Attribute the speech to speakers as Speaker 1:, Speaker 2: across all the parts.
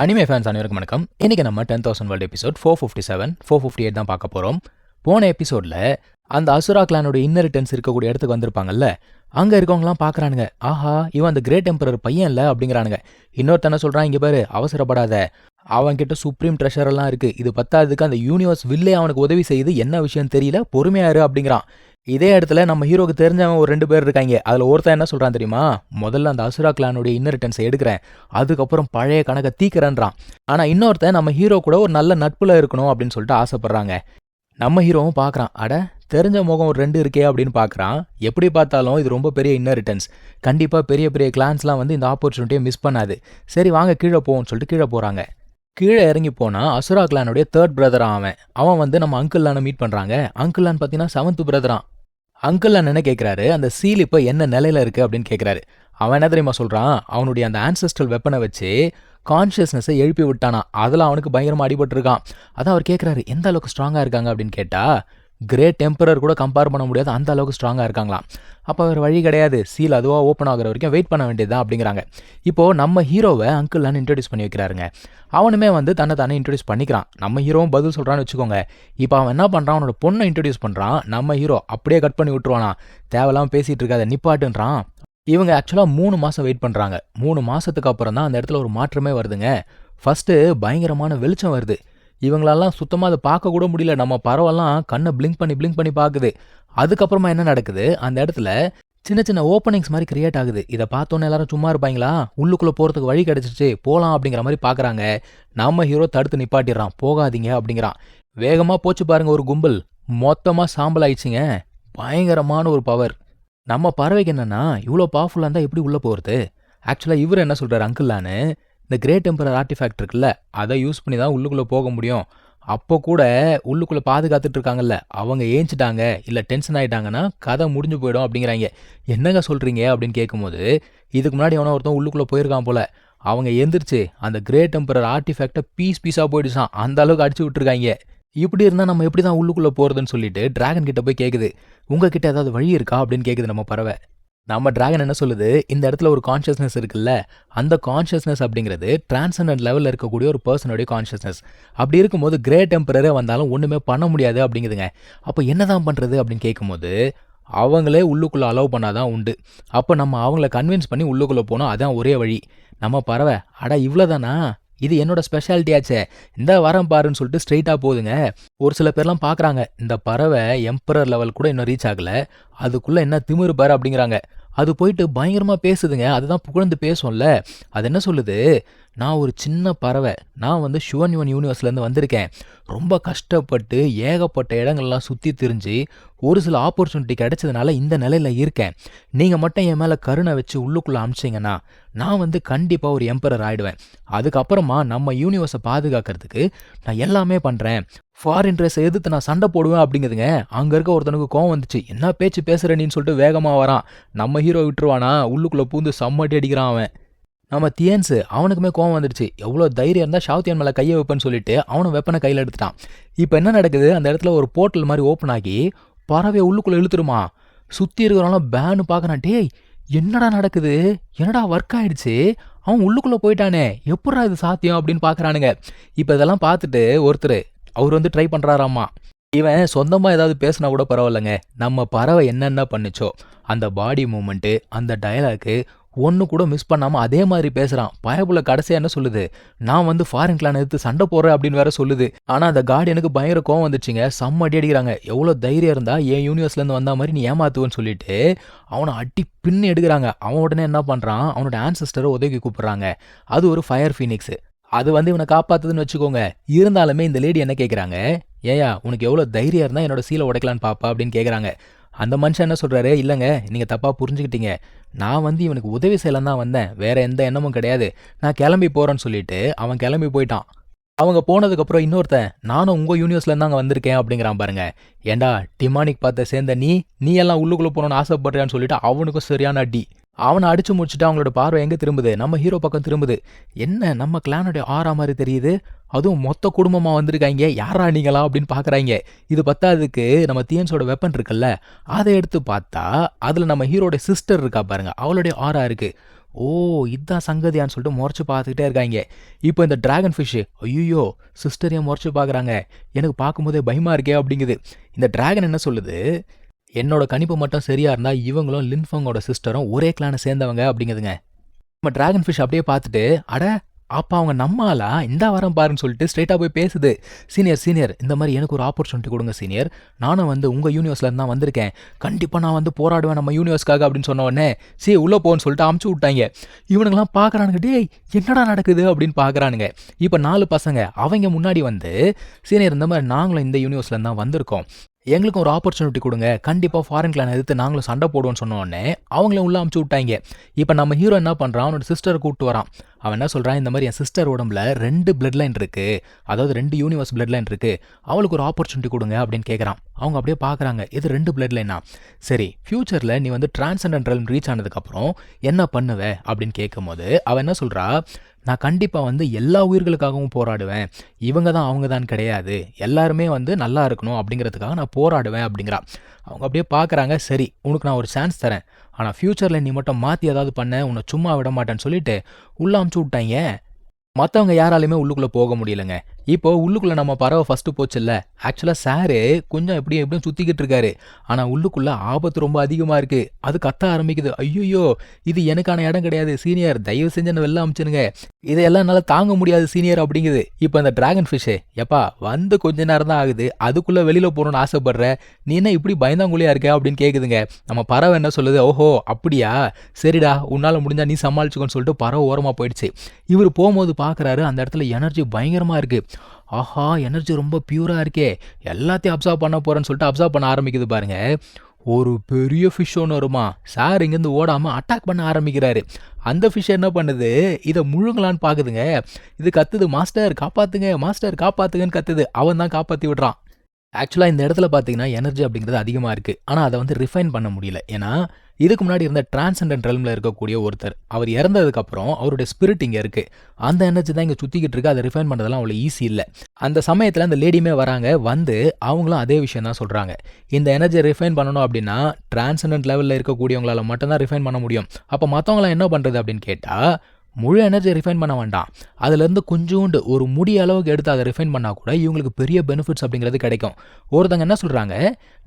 Speaker 1: Anime fans அனைவருக்கும் வணக்கம். இன்னைக்கு நம்ம 10,000 வேர்ல்டு எபிசோட் 457, 458 தான் பார்க்க போறோம். போன எபிசோட்ல அந்த அசுரா கிளானோட இன்னரிட்டன்ஸ் இருக்கக்கூடிய இடத்துக்கு வந்திருப்பாங்கல்ல, அங்க இருக்கவங்கலாம் பாக்குறானுங்க, ஆஹா இவன் அந்த கிரேட் எம்பரர் பையன் இல்ல அப்படிங்கிறானுங்க. இன்னொருத்தன சொல்றான், இங்க பாரு அவசரப்படாத, அவன் கிட்ட சுப்ரீம் ட்ரெஷர் எல்லாம் இருக்கு, இது பத்தாததுக்கு அந்த யூனிவர்ஸ் வில்லே அவனுக்கு உதவி செய்யுது, என்ன விஷயம் தெரியல, பொறுமையாரு அப்படிங்கிறான். இதே இடத்துல நம்ம ஹீரோக்கு தெரிஞ்சவன் ஒரு 2 பேர் இருக்காங்க. அதுல ஒருத்தன் என்ன சொல்றான் தெரியுமா, முதல்ல அந்த அசுரா கிளானுடைய இன்னரிட்டன்ஸை எடுக்கிறேன், அதுக்கப்புறம் பழைய கணக்கை தீக்கிறேன்றான். ஆனா இன்னொருத்தன் நம்ம ஹீரோ கூட ஒரு நல்ல நட்புல இருக்கணும் அப்படின்னு சொல்லிட்டு ஆசைப்படுறாங்க. நம்ம ஹீரோவும் பார்க்கறான், அட தெரிஞ்ச முகம் ஒரு 2 இருக்கே அப்படின்னு பார்க்கறான். எப்படி பார்த்தாலும் இது ரொம்ப பெரிய இன்னரிட்டன்ஸ், கண்டிப்பா பெரிய பெரிய கிளான்ஸ்லாம் வந்து இந்த ஆப்பர்ச்சுனிட்டியை மிஸ் பண்ணாது. சரி வாங்க கீழே போவோம்னு சொல்லிட்டு கீழே போறாங்க. கீழே இறங்கி போனா அசுரா கிளானுடைய 3rd பிரதரா அவன் வந்து நம்ம அங்கிள் லானை மீட் பண்றாங்க. அங்கிள் லான் பார்த்தீங்கன்னா 7th பிரதரா. அங்கிள் லான் என்ன கேட்கிறாரு, அந்த சீல் இப்போ என்ன நிலையில இருக்கு அப்படின்னு கேட்கிறாரு. அவன் என்ன தெரியுமா சொல்றான், அவனுடைய அந்த ஆன்செஸ்ட்ரல் வெப்பனை வச்சு கான்ஷியஸ்னஸை எழுப்பி விட்டானா, அதில் அவனுக்கு பயங்கரமா அடிபட்டு இருக்கான். அதான் அவர் கேட்கிறாரு, எந்த அளவுக்கு ஸ்ட்ராங்கா இருக்காங்க அப்படின்னு கேட்டா, கிரேட் டெம்பரர் கூட கம்பேர் பண்ண முடியாது, அந்த அளவுக்கு ஸ்ட்ராங்கா இருக்காங்களாம். அப்போ அவர் வழி கிடையாது, சீல் அதுவாக ஓப்பன் ஆகிற வரைக்கும் வெயிட் பண்ண வேண்டியதுதான் அப்படிங்கிறாங்க. இப்போ நம்ம ஹீரோவை அங்கிள் லான் இன்ட்ரடியூஸ் பண்ணி வைக்கிறாருங்க. அவனுமே வந்து தன்னை தானே இன்ட்ரடியூஸ் பண்ணிக்கிறான். நம்ம ஹீரோவும் பதில் சொல்றான்னு வச்சுக்கோங்க. இப்போ அவன் என்ன பண்றான், அவனோட பொண்ணை இன்ட்ரடியூஸ் பண்றான். நம்ம ஹீரோ அப்படியே கட் பண்ணி விட்டுருவானா, தேவையில்லாம பேசிட்டு இருக்காத நிப்பாட்டுன்றான். இவங்க ஆக்சுவலாக 3 மாதம் வெயிட் பண்ணுறாங்க. 3 மாதத்துக்கு அப்புறம் தான் அந்த இடத்துல ஒரு மாற்றமே வருதுங்க. ஃபஸ்ட்டு பயங்கரமான வெளிச்சம் வருது. இவங்களெல்லாம் சுத்தமாக அதை பார்க்க கூட முடியல. நம்ம பறவைலாம் கண்ணை பிளிங்க் பண்ணி பார்க்குது. அதுக்கப்புறமா என்ன நடக்குது, அந்த இடத்துல சின்ன சின்ன ஓப்பனிங்ஸ் மாதிரி கிரியேட் ஆகுது. இதை பார்த்தோன்னே எல்லாரும் சும்மா இருப்பாங்களா, உள்ளுக்குள்ளே போகிறதுக்கு வழி கிடைச்சிச்சு, போகலாம் அப்படிங்கிற மாதிரி பார்க்குறாங்க. நம்ம ஹீரோ தடுத்து நிப்பாட்டிடுறான், போகாதீங்க அப்படிங்கிறான். வேகமாக போச்சு பாருங்க ஒரு கும்பல், மொத்தமாக சாம்பல் ஆயிடுச்சுங்க. பயங்கரமான ஒரு பவர். நம்ம பறவைக்கு என்னன்னா, இவ்வளோ பவர்ஃபுல்லாக இருந்தால் எப்படி உள்ளே போகிறது. ஆக்சுவலாக இவர் என்ன சொல்கிறார் அங்கிள் லானு, இந்த கிரேட் டெம்பரர் ஆர்டிஃபேக்ட் இருக்குல்ல, அதை யூஸ் பண்ணி தான் உள்ளுக்குள்ளே போக முடியும். அப்போ கூட உள்ளுக்குள்ளே பாதுகாத்துட்டு இருக்காங்கல்ல, அவங்க ஏஞ்சிட்டாங்க இல்லை டென்ஷன் ஆகிட்டாங்கன்னா கதை முடிஞ்சு போயிடும் அப்படிங்கிறாங்க. என்னங்க சொல்கிறீங்க அப்படின்னு கேட்கும்போது, இதுக்கு முன்னாடி அவனை ஒருத்தன் உள்ளுக்குள்ளே போயிருக்கான் போல, அவங்க எந்திரிச்சு அந்த கிரேட் டெம்பரர் ஆர்டிஃபேக்டை பீஸாக போயிடுச்சான், அந்த அளவுக்கு அடிச்சு விட்டுருக்காங்க. இப்படி இருந்தால் நம்ம எப்படி தான் உள்ளுக்குள்ளே போகிறதுன்னு சொல்லிட்டு டிராகன் கிட்ட போய் கேட்குது, உங்ககிட்ட ஏதாவது வழி இருக்கா அப்படின்னு கேட்குது நம்ம பறவை. நம்ம டிராகன் என்ன சொல்லுது, இந்த இடத்துல ஒரு கான்ஷியஸ்னஸ் இருக்குல்ல, அந்த கான்ஷியஸ்னஸ் அப்படிங்கிறது டிரான்செண்டன்ட் லெவலில் இருக்கக்கூடிய ஒரு பர்சனுடைய கான்ஷியஸ்னஸ். அப்படி இருக்கும்போது கிரேட் டெம்பரரே வந்தாலும் ஒன்றுமே பண்ண முடியாது அப்படிங்குதுங்க. அப்போ என்னதான் பண்ணுறது அப்படின்னு கேட்கும்போது, அவங்களே உள்ளுக்குள்ளே அலோவ் பண்ணாதான் உண்டு. அப்போ நம்ம அவங்கள கன்வின்ஸ் பண்ணி உள்ளுக்குள்ளே போனோம், அதான் ஒரே வழி. நம்ம பறவை, அடா இவ்வளோதானா, இது என்னோட ஸ்பெஷாலிட்டியாச்சே, இந்த வரம் பாருன்னு சொல்லிட்டு ஸ்ட்ரெயிட்டாக போகுதுங்க. ஒரு சில பேர்லாம் பார்க்குறாங்க, இந்த பறவை எம்பரர் லெவல் கூட இன்னும் ரீச் ஆகலை, அதுக்குள்ளே என்ன திமிரு பாரு அப்படிங்கிறாங்க. அது போயிட்டு பயங்கரமாக பேசுதுங்க, அதுதான் புகழ்ந்து பேசும்ல. அது என்ன சொல்லுது, நான் ஒரு சின்ன பறவை, நான் வந்து ஷுவன் யுவன் யூனிவர்ஸ்லேருந்து வந்திருக்கேன், ரொம்ப கஷ்டப்பட்டு ஏகப்பட்ட இடங்கள்லாம் சுற்றி திரிஞ்சு ஒரு சில ஆப்பர்ச்சுனிட்டி கிடைச்சதுனால இந்த நிலையில் இருக்கேன். நீங்கள் மட்டும் என் மேலே கருணை வச்சு உள்ளுக்குள்ளே அமிச்சிங்கன்னா நான் வந்து கண்டிப்பாக ஒரு எம்பரர் ஆகிடுவேன். அதுக்கப்புறமா நம்ம யூனிவர்ஸை பாதுகாக்கிறதுக்கு நான் எல்லாமே பண்ணுறேன். ஃபாரின் ட்ரெஸ்ஸை எதிர்த்து நான் சண்டை போடுவேன் அப்படிங்குதுங்க. அங்கே இருக்க ஒருத்தனுக்கு கோவம் வந்துச்சு, என்ன பேச்சு பேசுகிறேன்னு சொல்லிட்டு வேகமாக வரான். நம்ம ஹீரோ விட்டுருவானா, உள்ளுக்குள்ளே பூந்து சம்மட்டி அடிக்கிறான் அவன். நம்ம தியன்ஸு அவனுக்குமே கோவம் வந்துடுச்சு, எவ்வளோ தைரியம் இருந்தால் ஷாவ்தியான் மேலே கையை வைப்பேன்னு சொல்லிட்டு அவனும் வெப்பனை கையில் எடுத்துட்டான். இப்போ என்ன நடக்குது, அந்த இடத்துல ஒரு போர்ட்டல் மாதிரி ஓப்பன் ஆகி பறவையை உள்ளுக்குள்ளே இழுத்துருமா. சுற்றி இருக்கிறவங்களாம் பேனு பார்க்கறான், டேய் என்னடா நடக்குது, என்னடா ஒர்க் ஆயிடுச்சு, அவன் உள்ளுக்குள்ளே போயிட்டானே, எப்படா இது சாத்தியம் அப்படின்னு பார்க்குறானுங்க. இப்போ இதெல்லாம் பார்த்துட்டு ஒருத்தர் அவர் வந்து ட்ரை பண்ணுறாராம்மா. இவன் சொந்தமாக ஏதாவது பேசினா கூட பரவாயில்லைங்க, நம்ம பறவை என்னென்ன பண்ணுச்சோ அந்த பாடி மூமெண்ட்டு, அந்த டயலாக்கு ஒன்று கூட மிஸ் பண்ணாமல் அதே மாதிரி பேசுகிறான். பயப்புள்ள கடைசியாக என்ன சொல்லுது, நான் வந்து ஃபாரின் கிளான் எடுத்து சண்டை போடுறேன் அப்படின்னு வேற சொல்லுது. ஆனால் அந்த கார்டியனுக்கு பயங்கர கோவம் வந்துச்சுங்க, செம்ம அடி அடிக்கிறாங்க. எவ்வளோ தைரியம் இருந்தால் என் யூனிவர்ஸ்லேருந்து வந்த மாதிரி நீ ஏமாத்துவேன்னு சொல்லிட்டு அவனை அடி பின்னு எடுக்கிறாங்க. அவன் உடனே என்ன பண்ணுறான், அவனோட ஆன்செஸ்டரை உதவி கூப்பிட்றாங்க. அது ஒரு ஃபயர் ஃபீனிக்ஸு, அது வந்து இவனை காப்பாத்துதுன்னு வச்சுக்கோங்க. இருந்தாலுமே இந்த லேடி என்ன கேட்குறாங்க, ஏயா உனக்கு எவ்வளோ தைரியம் இருந்தால் என்னோட சீலை உடைக்கலான்னு பாப்பா அப்படின்னு கேட்குறாங்க. அந்த மனுஷன் என்ன சொல்கிறாரு, இல்லைங்க நீங்கள் தப்பாக புரிஞ்சுக்கிட்டீங்க, நான் வந்து இவனுக்கு உதவி செய்யலாம் தான் வந்தேன், வேற எந்த எண்ணமும் கிடையாது, நான் கிளம்பி போகிறேன்னு சொல்லிட்டு அவன் கிளம்பி போயிட்டான். அவங்க போனதுக்கப்புறம் இன்னொருத்தன், நானும் உங்கள் யூனிவர்ஸ்லேருந்து அங்கே வந்திருக்கேன் அப்படிங்கிறான் பாருங்க. ஏண்டா டிமானிக் பார்த்த சேர்ந்த நீ எல்லாம் உள்ளுக்குள்ளே போகணுன்னு ஆசைப்படுறியான்னு சொல்லிட்டு அவனுக்கும் சரியான அடி. அவனை அடிச்சு முடிச்சுட்டு அவங்களோட பார்வை எங்கே திரும்புது, நம்ம ஹீரோ பக்கம் திரும்புது. என்ன நம்ம கிளானுடைய ஆறா மாதிரி தெரியுது, அதுவும் மொத்த குடும்பமாக வந்திருக்காங்க, யாரா நீங்களா அப்படின்னு பார்க்குறாங்க. இது பத்தாததுக்கு நம்ம தியன்ஸோட வெப்பன் இருக்குல்ல, அதை எடுத்து பார்த்தா அதில் நம்ம ஹீரோட சிஸ்டர் இருக்கா பாருங்க, அவளுடைய ஆறா இருக்குது. ஓ இதான் சங்கதியான்னு சொல்லிட்டு முறைச்சு பார்த்துக்கிட்டே இருக்காங்க. இப்போ இந்த டிராகன் ஃபிஷ்ஷு ஐயோ சிஸ்டர் ஏன் முறைச்சு பார்க்குறாங்க, எனக்கு பார்க்கும்போதே பயமாக இருக்கே அப்படிங்குது. இந்த டிராகன் என்ன சொல்லுது, என்னோட கணிப்பு மட்டும் சரியா இருந்தா இவங்களும் லின்ஃபங்கோட சிஸ்டரும் ஒரே கிளானை சேர்ந்தவங்க அப்படிங்குதுங்க. நம்ம டிராகன் ஃபிஷ் அப்படியே பார்த்துட்டு, அட அப்போ அவங்க நம்ம ஆளா இந்த வாரம் பாருன்னு சொல்லிட்டு ஸ்ட்ரெயிட்டாக போய் பேசுது. சீனியர் இந்த மாதிரி எனக்கு ஒரு ஆப்பர்ச்சுனிட்டி கொடுங்க சீனியர், நானும் வந்து உங்கள் யூனிவர்ஸ்லேருந்து தான் வந்திருக்கேன், கண்டிப்பாக நான் வந்து போராடுவேன் நம்ம யூனிவர்ஸ்க்காக அப்படின்னு சொன்ன உடனே உள்ளே போன்னு சொல்லிட்டு அமுச்சு விட்டாங்க. இவனுங்களாம் பார்க்குறானுங்க, டேய் என்னடா நடக்குது அப்படின்னு பார்க்குறானுங்க. இப்போ 4 பசங்க அவங்க முன்னாடி வந்து சீனியர் இந்த மாதிரி நாங்களும் இந்த யூனிவர்ஸ்லேருந்து தான் வந்திருக்கோம், எங்களுக்கும் ஒரு ஆப்பர்ச்சுனிட்டி கொடுங்க, கண்டிப்பாக ஃபாரின் கிளான் எதிர்த்து நாங்களும் சண்டை போடுவோன்னு சொன்ன உடனே அவங்கள உள்ள அமுச்சு விட்டாங்க. இப்போ நம்ம ஹீரோ என்ன பண்ணுறான், அவனோட சிஸ்டரை கூப்பிட்டு வரான். அவன் என்ன சொல்கிறான், இந்த மாதிரி என் சிஸ்டர் உடம்புல 2 பிளட் லைன் இருக்குது, அதாவது 2 யூனிவர்ஸ் பிளட் லைன் இருக்குது, அவளுக்கு ஒரு ஆப்பர்ச்சுனிட்டி கொடுங்க அப்படின்னு கேட்குறான். அவங்க அப்படியே பார்க்குறாங்க, இது 2 பிளட் லைனா, சரி ஃபியூச்சரில் நீ வந்து டிரான்செண்டன்ட் ரெல்ம் ரீச் ஆனதுக்கப்புறம் என்ன பண்ணுவ அப்படின்னு கேட்கும்போது அவன் என்ன சொல்கிறா, நான் கண்டிப்பாக வந்து எல்லா உயிர்களுக்காகவும் போராடுவேன், இவங்க தான் அவங்க தான் கிடையாது, எல்லாருமே வந்து நல்லா இருக்கணும் அப்படிங்கிறதுக்காக நான் போராடுவேன் அப்படிங்கிறா. அவங்க அப்படியே பார்க்குறாங்க, சரி உனக்கு நான் ஒரு சான்ஸ் தரேன், ஆனால் ஃப்யூச்சரில் நீ மட்டும் மாற்றி ஏதாவது பண்ண உன்னை சும்மா விட மாட்டேன்னு சொல்லிட்டு உள்ள அமுச்சு விட்டாங்க. மற்றவங்க யாராலையுமே உள்ளுக்குள்ளே போக முடியலங்க. இப்போ உள்ளுக்குள்ளே நம்ம பறவை ஃபஸ்ட்டு போச்சுல்ல, ஆக்சுவலாக சாரு கொஞ்சம் எப்படியும் சுற்றிக்கிட்டு இருக்காரு, ஆனால் உள்ளுக்குள்ளே ஆபத்து ரொம்ப அதிகமாக இருக்குது. அது கத்த ஆரம்பிக்குது, ஐயோ இது எனக்கான இடம் கிடையாது சீனியர், தயவு செஞ்சு என்ன வெளில அமிச்சுனுங்க, இதையெல்லாம் என்னால் தாங்க முடியாது சீனியர் அப்படிங்குது. இப்போ இந்த டிராகன் ஃபிஷ்ஷு, எப்பா வந்து கொஞ்ச நேரம் தான் ஆகுது, அதுக்குள்ளே வெளியில் போகணுன்னு ஆசைப்படுற, நீ என்ன இப்படி பயந்தாங்குழியாக இருக்க அப்படின்னு கேட்குதுங்க. நம்ம பறவை என்ன சொல்லுது, ஓஹோ அப்படியா, சரிடா உன்னால் முடிஞ்சா நீ சமாளிச்சுக்கோன்னு சொல்லிட்டு பறவை ஓரமாக போயிடுச்சு. இவர் போகும்போது பார்க்குறாரு, அந்த இடத்துல எனர்ஜி பயங்கரமாக இருக்குது. ஆஹா எனர்ஜி ரொம்ப பியூராக இருக்கே, எல்லாத்தையும் அப்சர்வ் பண்ண போகிறேன்னு சொல்லிட்டு அப்சர்வ் பண்ண ஆரம்பிக்குது பாருங்க. ஒரு பெரிய ஃபிஷ் ஒன்று வருமா, சார் இங்கேருந்து ஓடாமல் அட்டாக் பண்ண ஆரம்பிக்கிறாரு. அந்த ஃபிஷ் என்ன பண்ணுது, இதை முழுங்கலான்னு பார்க்குதுங்க. இது கத்துது, மாஸ்டர் காப்பாற்றுங்க மாஸ்டர் காப்பாற்றுங்கன்னு கத்துது. அவன் தான் காப்பாற்றி விடுறான். ஆக்சுவலாக இந்த இடத்துல பார்த்தீங்கன்னா எனர்ஜி அப்படிங்கிறது அதிகமாக இருக்குது, ஆனால் அதை வந்து ரிஃபைன் பண்ண முடியல. ஏன்னா இதுக்கு முன்னாடி இருந்த டிரான்செண்டன்ட் ரெல்மில் இருக்கக்கூடிய ஒருத்தர் அவர் இறந்ததுக்கப்புறம் அவருடைய ஸ்பிரிட் இங்கே இருக்குது, அந்த எனர்ஜி தான் இங்கே சுற்றிக்கிட்டு இருக்கு, அதை ரிஃபைன் பண்ணுறதுலாம் அவ்வளோ ஈஸி இல்லை. அந்த சமயத்தில் அந்த லேடியுமே வராங்க, வந்து அவங்களும் அதே விஷயம் தான் சொல்கிறாங்க, இந்த எனர்ஜியை ரிஃபைன் பண்ணணும் அப்படின்னா டிரான்செண்டன்ட் லெவலில் இருக்கக்கூடியவங்களால மட்டும்தான் ரிஃபைன் பண்ண முடியும். அப்போ மற்றவங்களாம் என்ன பண்ணுறது அப்படின்னு கேட்டால், முழு எனர்ஜி ரிஃபைன் பண்ண வேண்டாம், அதுலேருந்து கொஞ்சோண்டு ஒரு முடி அளவுக்கு எடுத்து அதை ரிஃபைன் பண்ணால் கூட இவங்களுக்கு பெரிய பெனிஃபிட்ஸ் அப்படிங்கிறது கிடைக்கும். ஒருத்தங்க என்ன சொல்கிறாங்க,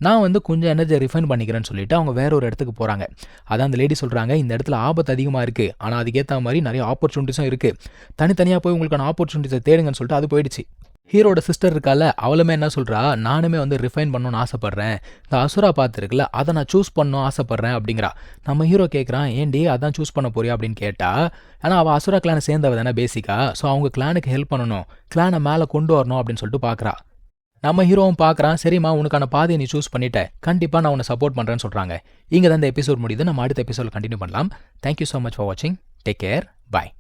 Speaker 1: நான் வந்து கொஞ்சம் எனர்ஜியை ரிஃபைன் பண்ணிக்கிறேன்னு சொல்லிட்டு அவங்க வேற ஒரு இடத்துக்கு போகிறாங்க. அதான் அந்த லேடி சொல்கிறாங்க, இந்த இடத்துல ஆபத்து அதிகமாக இருக்குது, ஆனால் அதுக்கேற்ற மாதிரி நிறைய ஆப்பர்ச்சுனிட்டிஸும் இருக்குது, தனித்தனியாக போய் உங்களுக்கான ஆப்பர்ச்சுனிட்டிஸை தேடுங்கன்னு சொல்லிட்டு அது போயிடுச்சு. ஹீரோட சிஸ்டர் இருக்கால, அவளுமே என்ன சொல்கிறா, நானுமே வந்து ரிஃபைன் பண்ணணும்னு ஆசைப்பட்றேன், இந்த அசுரா பார்த்துருக்குல்ல அதை நான் சூஸ் பண்ணணும் ஆசைப்பட்றேன் அப்படிங்கிறா. நம்ம ஹீரோ கேட்குறான், ஏன்டி அதான் சூஸ் பண்ண போறியா அப்படின்னு கேட்டால், ஆனால் அவள் அசுரா கிளானை சேர்ந்தவ தானே பேசிக்காக, ஸோ அவங்க கிளானுக்கு ஹெல்ப் பண்ணணும், கிளானை மேலே கொண்டு வரணும் அப்படின்னு சொல்லிட்டு பார்க்குறா. நம்ம ஹீரோவும் பார்க்குறான், சரிம்மா உனக்கான பாதையை நீ சூஸ் பண்ணிட்ட, கண்டிப்பாக நான் உன்னை சப்போர்ட் பண்ணுறேன்னு சொல்கிறாங்க. இங்கே தான் இந்த எபிசோட் முடியுது, நம்ம அடுத்த எபிசோட் கண்டினியூ பண்ணலாம். தேங்க்யூ ஸோ மச் ஃபார் வாட்சிங், டேக் கேர், பாய்.